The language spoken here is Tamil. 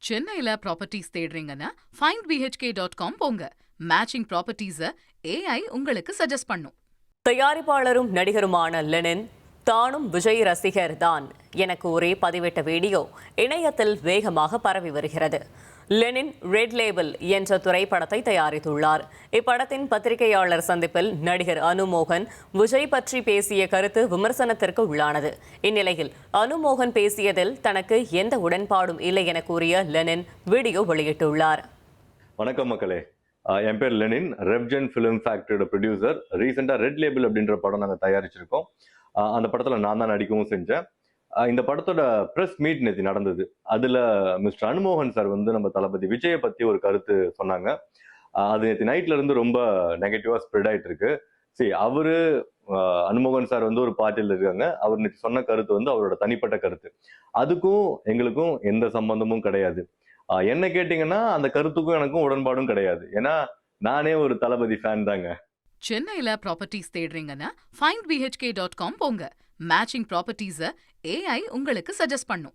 சென்னையில ப்ராப்பர்ட்டிஸ் தேடுறீங்கன்னா findbhk.com போங்க. மேட்சிங் ப்ராப்பர்ட்டிஸை AI உங்களுக்கு சஜஸ்ட் பண்ணும். தயாரிப்பாளரும் நடிகருமான லெனின் தானும் விஜய் ரசிகர் தான் என கூறி பதிவிட்ட வீடியோ இணையத்தில் வேகமாக பரவி வருகிறது. லெனின் ரெட் லேபிள் என்ற திரைப்படத்தை தயாரித்துள்ளார். இப்படத்தின் பத்திரிகையாளர் சந்திப்பில் நடிகர் அனுமோகன் விஜய் பற்றி பேசிய கருத்து விமர்சனத்திற்கு உள்ளானது. இந்நிலையில் அனுமோகன் பேசியதில் தனக்கு எந்த உடன்பாடும் இல்லை என கூறிய லெனின் வீடியோ வெளியிட்டுள்ளார். வணக்கம் மக்களே, என் பேர் லெனின், ரெப்ஜென் ஃபிலிம் ஃபேக்டரியோட ப்ரொடியூசர். ரீசெண்டாக ரெட் லேபிள் அப்படின்ற படம் நாங்கள் தயாரிச்சிருக்கோம். அந்த படத்தில் நான் தான் நடிக்கவும் செஞ்சேன். இந்த படத்தோட ப்ரெஸ் மீட் நேற்று நடந்தது. அதில் மிஸ்டர் அனுமோகன் சார் வந்து நம்ம தளபதி விஜயை பற்றி ஒரு கருத்து சொன்னாங்க. அது நேற்று நைட்ல இருந்து ரொம்ப நெகட்டிவாக ஸ்ப்ரெட் ஆகிட்டு இருக்கு. சரி, அனுமோகன் சார் வந்து ஒரு பார்ட்டியில் இருக்காங்க. அவர் நேற்று சொன்ன கருத்து வந்து அவரோட தனிப்பட்ட கருத்து. அதுக்கும் எங்களுக்கும் எந்த சம்பந்தமும் கிடையாது. என்ன கேட்டீங்கன்னா அந்த கருத்துக்கும் எனக்கும் உடன்பாடும் கிடையாது. ஏன்னா நானே ஒரு தளபதி ஃபேன் தாங்க. சென்னையில ப்ராப்பர்ட்டிஸ் தேடுறீங்கன்னா findbhk.com போங்க. மேட்சிங் ப்ராப்பர்ட்டிஸை AI உங்களுக்கு சஜஸ்ட் பண்ணும்.